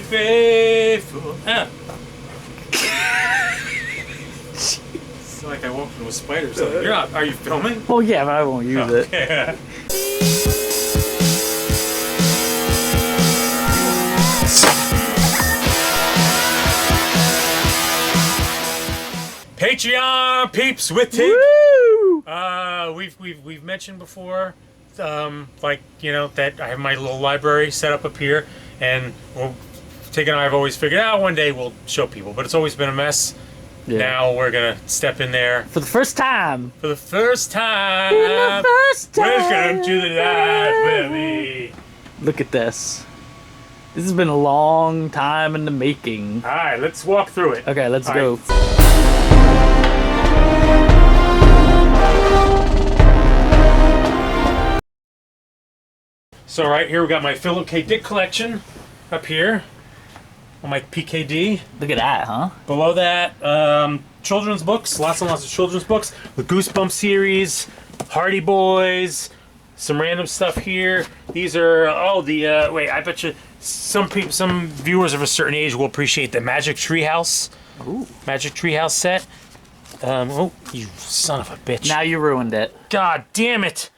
faithful. It's like I walked into a spider or something. You're not. Are you filming? Well, yeah, but I won't use it. Okay. Patreon peeps with Tig. Woo! We've mentioned before, like, you know, that I have my little library set up here, and Tig and I have always figured out one day we'll show people, but it's always been a mess. Yeah. Now we're gonna step in there for the first time. For the first time. Welcome to the library. Look at this. This has been a long time in the making. All right, let's walk through it. Okay, let's go. Right. So right here we got my Philip K. Dick collection up here on my PKD. Look at that, huh? Below that, children's books, lots and lots of children's books. The Goosebumps series, Hardy Boys, some random stuff here. These are wait, I bet you some viewers of a certain age will appreciate the Magic Treehouse. Ooh. Magic Treehouse set. Oh, you son of a bitch! Now you ruined it. God damn it!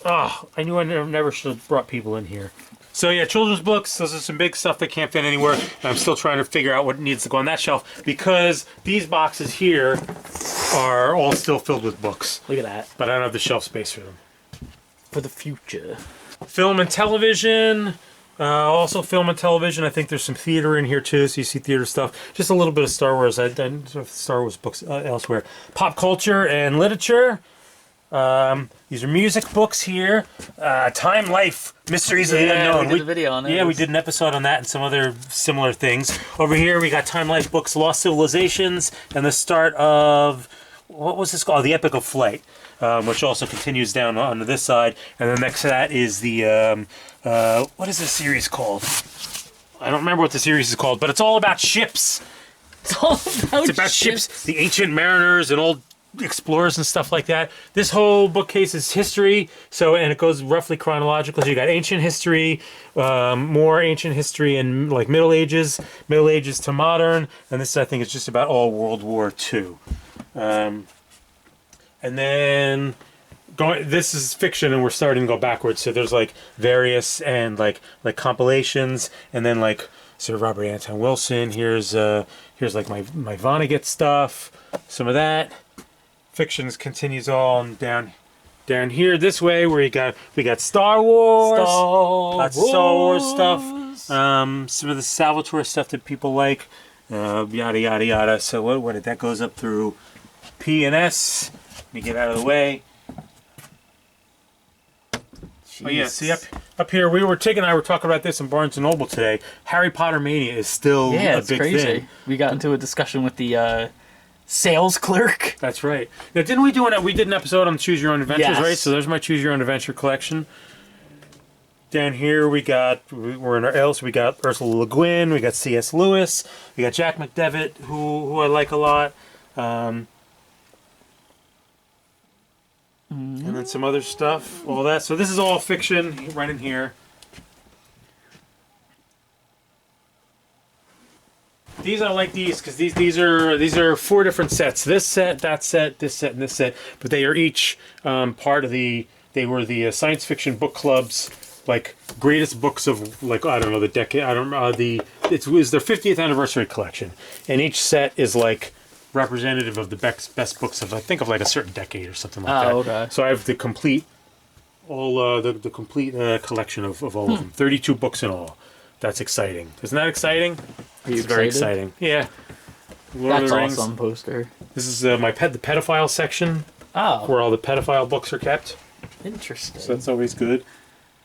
Oh, I knew I never should have brought people in here. So yeah, children's books, those are some big stuff that can't fit anywhere. And I'm still trying to figure out what needs to go on that shelf because these boxes here are all still filled with books. Look at that. But I don't have the shelf space for them. For the future. Film and television. Also film and television. I think there's some theater in here too, so you see theater stuff. Just a little bit of Star Wars. I Star Wars books elsewhere. Pop culture and literature. These are music books here. Time Life Mysteries of the Unknown. We did a video on it. Yeah, we did an episode on that and some other similar things. Over here we got Time Life books, Lost Civilizations, and the start of, what was this called? The Epic of Flight, which also continues down onto this side. And then next to that is the, what is this series called? I don't remember what the series is called, but it's all about ships. It's all about ships. The ancient mariners and old explorers and stuff like that. This whole bookcase is history, and it goes roughly chronologically. So you got ancient history, more ancient history, and like Middle Ages to modern, and this I think is just about all World War II. And then this is fiction, and we're starting to go backwards. So there's like various and like compilations, and then like Sir Robert Anton Wilson. Here's like my Vonnegut stuff, some of that. Fictions continues on down here this way where we got Star Wars, lots of Star Wars stuff, some of the Salvatore stuff that people like, yada yada yada. So what did that goes up through P and S? Let me get out of the way. Jeez. Oh yeah, see up here Tig and I were talking about this in Barnes and Noble today. Harry Potter mania is still a big crazy thing. We got into a discussion with the sales clerk. That's right. Now, didn't we did an episode on Choose Your Own Adventures, yes. Right? So there's my Choose Your Own Adventure collection. Down here we're in our L, so we got Ursula Le Guin, we got C.S. Lewis, we got Jack McDevitt, who I like a lot, and then some other stuff, all that. So this is all fiction right in here. These I like these because these are 4 different sets. This set, that set, this set, and this set. But they are each part of the science fiction book club's like greatest books of like I don't know the decade. I don't know it was their 50th anniversary collection, and each set is like representative of the best books of I think of like a certain decade or something like that. Okay. So I have the complete the complete collection of all of them. 32 books in all. That's exciting. Isn't that exciting? Are you it's very exciting. Yeah. That's awesome poster. This is the pedophile section. Oh. Where all the pedophile books are kept. Interesting. So that's always good.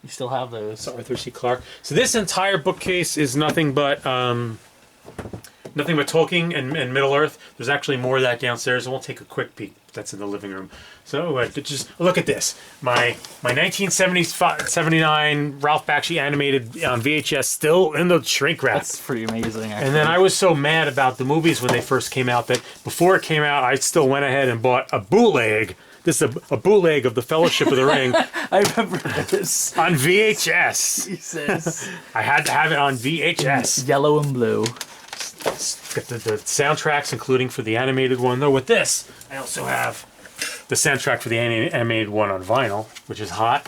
You still have those. It's Arthur C. Clarke. So this entire bookcase is nothing but Tolkien and Middle-earth. There's actually more of that downstairs, and we'll take a quick peek. That's in the living room. So just look at this. My 1979 Ralph Bakshi animated on VHS still in the shrink wrap. That's pretty amazing, actually. And then I was so mad about the movies when they first came out that before it came out, I still went ahead and bought a bootleg This is a bootleg of the Fellowship of the Ring I remember this. on VHS. Jesus. I had to have it on VHS. Yellow and blue. Got the soundtracks, including for the animated one. Though with this, I also have the soundtrack for the animated one on vinyl, which is hot.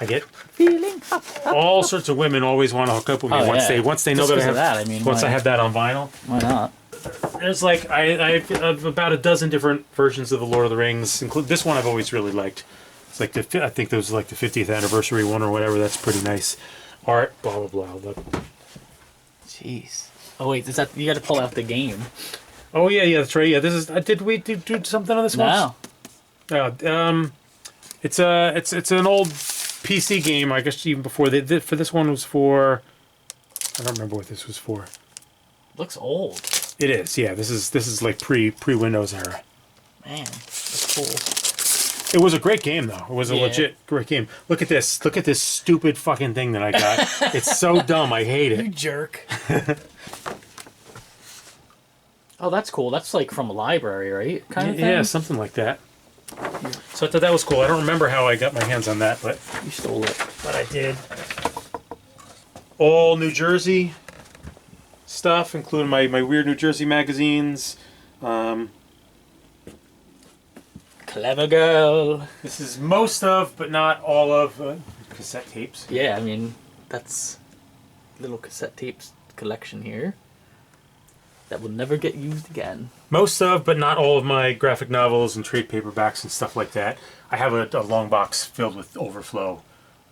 I get Feeling all sorts of women always want to hook up with me once they know Just that I 'cause have of that, I mean, once I why- have that on vinyl. Why not? There's like I have about a dozen different versions of the Lord of the Rings. Include this one I've always really liked. It's like I think there was like the 50th anniversary one or whatever. That's pretty nice. Art, blah blah blah. Look. Jeez. Oh wait, is that you got to pull out the game? Oh yeah, that's right. Yeah, this is. Did we do something on this one? No. It's an old PC game. I guess even before for this one was for. I don't remember what this was for. Looks old. It is. Yeah, this is like pre Windows era. Man, that's cool. It was a great game though. It was a Yeah. legit great game. Look at this. Look at this stupid fucking thing that I got. It's so dumb. I hate You it. jerk. Oh, that's cool. That's like from a library, right? Kind of thing. Yeah, something like that. So I thought that was cool. I don't remember how I got my hands on that, but You stole it. I did. All New Jersey stuff, including my weird New Jersey magazines. Clever girl. This is most of, but not all of, cassette tapes. Yeah, I mean, that's little cassette tapes collection here that will never get used again. Most of, but not all of my graphic novels and trade paperbacks and stuff like that. I have a long box filled with overflow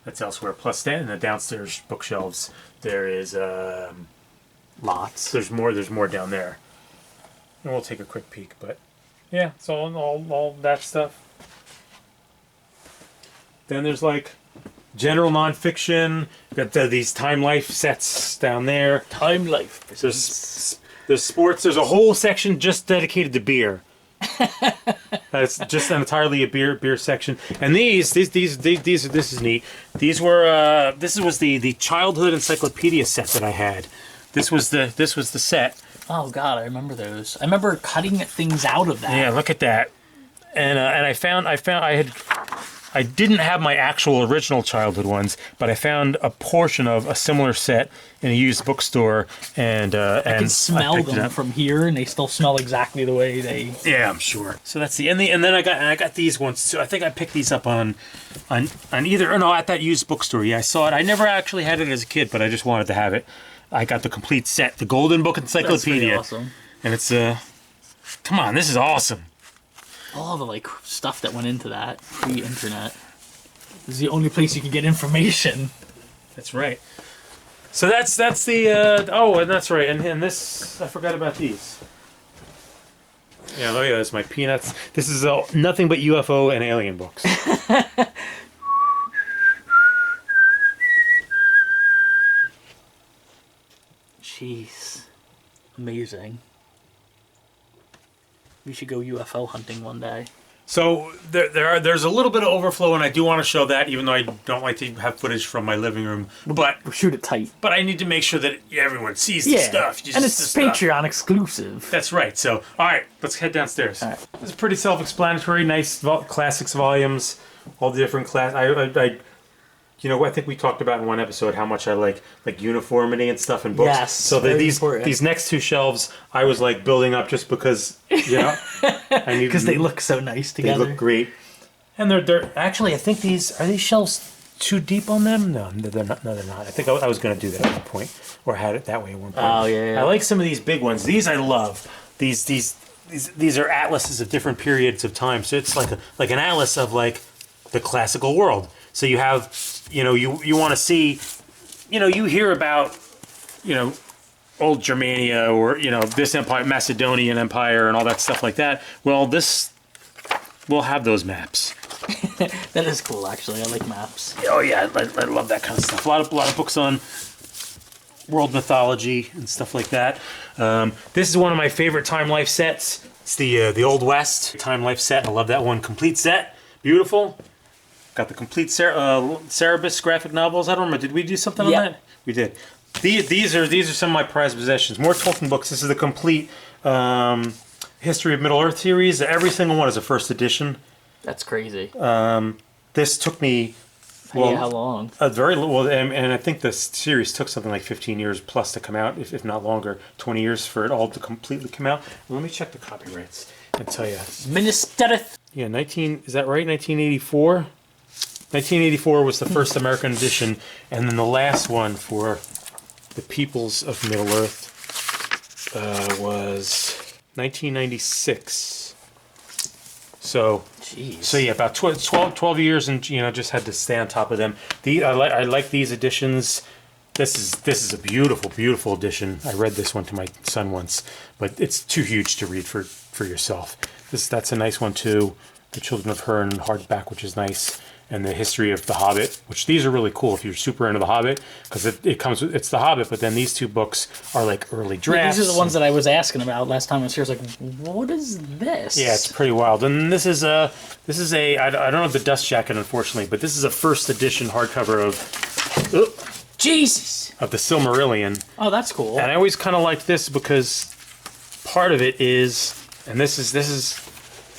that's elsewhere. Plus, in the downstairs bookshelves, there is Lots. there's more down there. And we'll take a quick peek, but yeah, it's all that stuff. Then there's like general nonfiction. Got these Time Life sets down there. Time Life. There's sports. There's a whole section just dedicated to beer. It's just entirely a beer section. And these this is neat. These were this was the childhood encyclopedia set that I had. This was the set. Oh God, I remember those. I remember cutting things out of that. Yeah, look at that. And I didn't have my actual original childhood ones, but I found a portion of a similar set in a used bookstore, and I can smell picked it them up. from here, and they still smell exactly the way they. Yeah, I'm sure. So that's and then I got these ones too. I think I picked these up on either at that used bookstore. Yeah, I saw it. I never actually had it as a kid, but I just wanted to have it. I got the complete set, the Golden Book That's pretty Encyclopedia, awesome. and it's come on, this is awesome. All the like stuff that went into that pre-internet. This is the only place you can get information. That's right. So that's the and that's right. And this I forgot about these. Yeah, look at this. My Peanuts. This is nothing but UFO and alien books. Jeez, amazing. We should go UFO hunting one day. So there's a little bit of overflow, and I do want to show that, even though I don't like to have footage from my living room. But We'll shoot it tight. I need to make sure that everyone sees the Yeah, stuff. Just and the it's stuff. Patreon exclusive. That's right. So, all right, let's head downstairs. All right. This is pretty self-explanatory. Nice classics volumes, all the different class. I think we talked about in one episode how much I like uniformity and stuff in books. Yes, So very these important. these next two shelves, I was like building up just because I need Because they look so nice they together. look great. And they're actually, I think these shelves too deep on them? No, they're not. No, they're not. I think I was going to do that at one point, or had it that way at one point. Oh, yeah. I like some of these big ones. These I love. These are atlases of different periods of time. So it's like an atlas of like the classical world. So you have, you want to see, you hear about, old Germania or this empire, Macedonian Empire, and all that stuff like that. Well, we'll have those maps. That is cool, actually. I like maps. Oh yeah, I love that kind of stuff. A lot of books on world mythology and stuff like that. This is one of my favorite Time Life sets. It's the Old West Time Life set. I love that one. Complete set, beautiful. Got the complete Cerebus graphic novels. I don't remember. Did we do something on that? We did. These are some of my prized possessions. More Tolkien books. This is the complete History of Middle Earth series. Every single one is a first edition. That's crazy. This took me How long? a very well, and I think this series took something like 15 years plus to come out, if not longer, 20 years for it all to completely come out. Let me check the copyrights and tell you. Middleearth. Yeah, is that right? 1984? 1984 was the first American edition, and then the last one for the Peoples of Middle-earth was 1996. So, Jeez. so yeah, about 12 years, and just had to stay on top of them. I like these editions. This is a beautiful, beautiful edition. I read this one to my son once, but it's too huge to read for yourself. That's a nice one too. The Children of Herne hardback, which is nice, and the History of the Hobbit, which these are really cool if you're super into the Hobbit, because it's the Hobbit, but then these two books are like early drafts. These are the ones that I was asking about last time I was here. I was like, what is this? Yeah, it's pretty wild. And this is a I don't have the dust jacket, unfortunately, but this is a first edition hardcover of Jesus, of the Silmarillion. Oh, that's cool. And I always kind of liked this because part of it is, and this is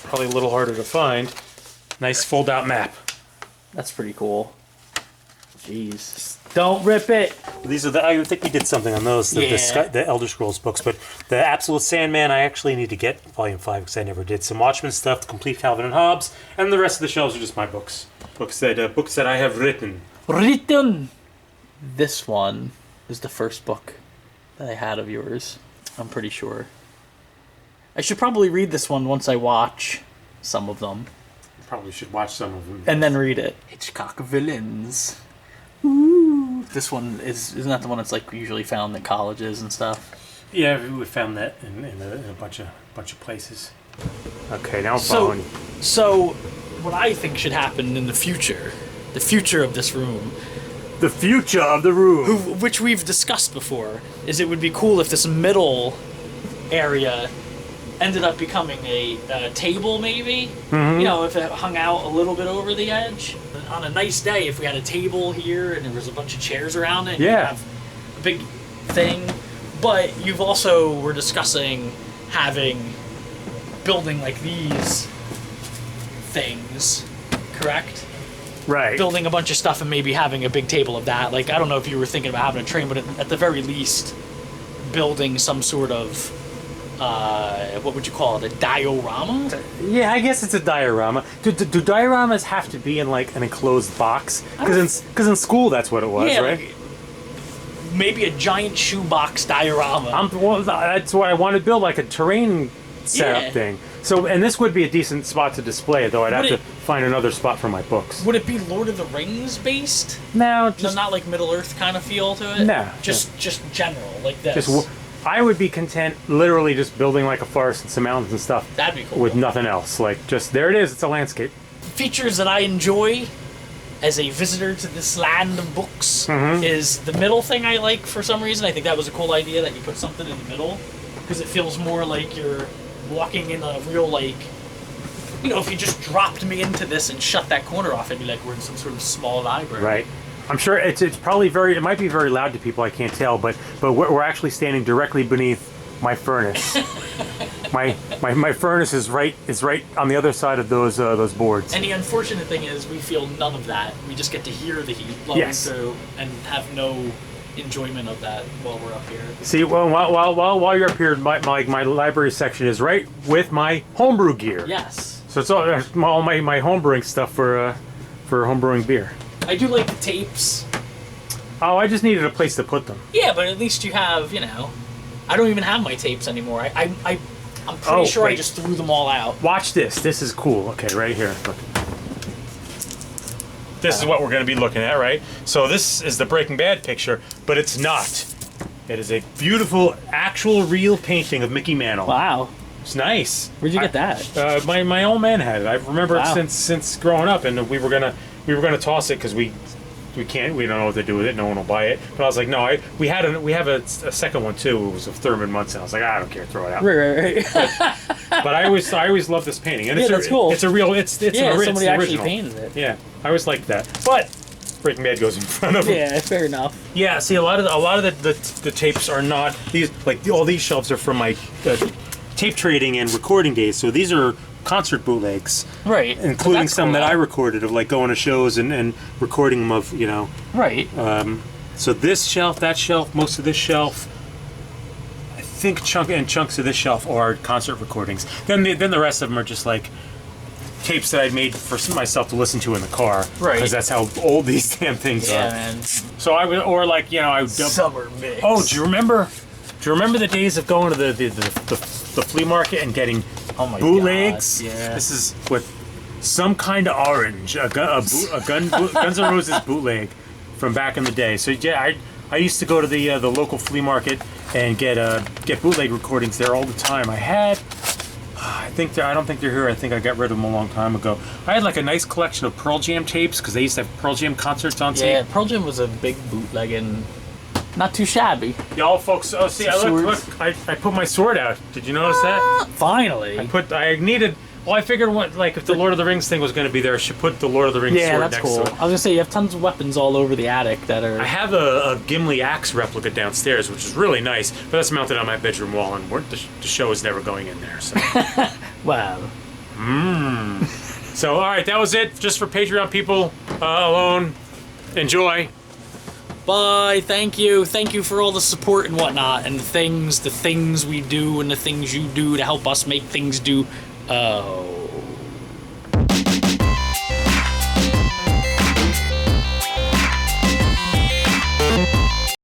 probably a little harder to find, nice fold out map. That's pretty cool. Jeez. Don't rip it. These are I think we did something on those, the Elder Scrolls books, but the Absolute Sandman, I actually need to get Volume 5 because I never did. Some Watchmen stuff, the Complete Calvin and Hobbes, and the rest of the shelves are just my books. Books that I have written. This one is the first book that I had of yours, I'm pretty sure. I should probably read this one once I watch some of them. Probably should watch some of them. And then read it. Hitchcock Villains. Ooh. This one isn't that the one that's like usually found at colleges and stuff? Yeah, we found that in a bunch of places. Okay, now I'm following you. So, what I think should happen in the future of this room, the future of the room, which we've discussed before, is it would be cool if this middle area ended up becoming a table, maybe. Mm-hmm. If it hung out a little bit over the edge. On a nice day, if we had a table here and there was a bunch of chairs around it, and you have a big thing. But you've also were discussing building like these things, correct? Right. Building a bunch of stuff and maybe having a big table of that. Like, I don't know if you were thinking about having a train, but at the very least, building some sort of what would you call it? A diorama? Yeah, I guess it's a diorama. Do dioramas have to be in like an enclosed box? Because in school that's what it was, right? Like, maybe a giant shoebox diorama. That's what I want to build, like a terrain setup thing. So, and this would be a decent spot to display it, though. I'd have to find another spot for my books. Would it be Lord of the Rings based? No, not like Middle Earth kind of feel to it. No, just general like this. I would be content literally just building like a forest and some mountains and stuff. That'd be cool. With nothing else. Like, just, there it is, it's a landscape. Features that I enjoy as a visitor to this land of books is the middle thing I like for some reason. I think that was a cool idea that you put something in the middle because it feels more like you're walking in a real, like, if you just dropped me into this and shut that corner off, I'd be like we're in some sort of small library. Right. I'm sure it's probably it might be very loud to people, I can't tell, but we're actually standing directly beneath my furnace. my furnace is right on the other side of those boards. And the unfortunate thing is we feel none of that. We just get to hear the heat blowing through and have no enjoyment of that while we're up here. See, well, while you're up here, my library section is right with my homebrew gear. Yes. So it's all my homebrewing stuff for homebrewing beer. I do like the tapes. Oh, I just needed a place to put them. Yeah, but at least you have, I don't even have my tapes anymore. I'm pretty sure I just threw them all out. Watch this. This is cool. Okay, right here. Look. This is what we're going to be looking at, right? So this is the Breaking Bad picture, but it's not. It is a beautiful, actual, real painting of Mickey Mantle. Wow. It's nice. Where'd you get that? My old man had it. I remember it since growing up, and we were gonna toss it because we don't know what to do with it. No one will buy it. But I was like, no. We have a second one too. It was of Thurman Munson. I was like, I don't care, throw it out. Right. But I always love this painting, and that's cool. It's a real. It's somebody actually original. painted it. Yeah, I always liked that. But Breaking Bad goes in front of it. Yeah, fair enough. Yeah, see, a lot of the tapes are not these. Like all these shelves are from my tape trading and recording days. So these are concert bootlegs, Right. including That's some cool. that I recorded of like going to shows and recording them of, you know. Right. So this shelf, that shelf, most of this shelf, I think chunks of this shelf are concert recordings. Then the rest of them are just like tapes that I'd made for myself to listen to in the car. Right. Because that's how old these damn things Yeah, are. man. So I would, or like, you know, I would Summer mix. Oh, do you remember the days of going to the flea market and getting bootlegs? God, yeah. This is what some kind of orange, Guns N' Roses bootleg from back in the day. So yeah, I used to go to the local flea market and get bootleg recordings there all the time. I had, I don't think they're here. I think I got rid of them a long time ago. I had like a nice collection of Pearl Jam tapes because they used to have Pearl Jam concerts on tape. Yeah, Pearl Jam was a big bootlegging. Not too shabby. Y'all folks, oh see, look, I put my sword out. Did you notice that? Finally. I figured if the Lord of the Rings thing was going to be there, I should put the Lord of the Rings sword that's next cool. to it. I was gonna say you have tons of weapons all over the attic that are. I have a Gimli axe replica downstairs, which is really nice, but that's mounted on my bedroom wall, and the show is never going in there. So. Wow. So, all right, that was it. Just for Patreon people alone. Enjoy. Bye. Thank you for all the support and whatnot, and the things we do, and the things you do to help us make things do. Oh.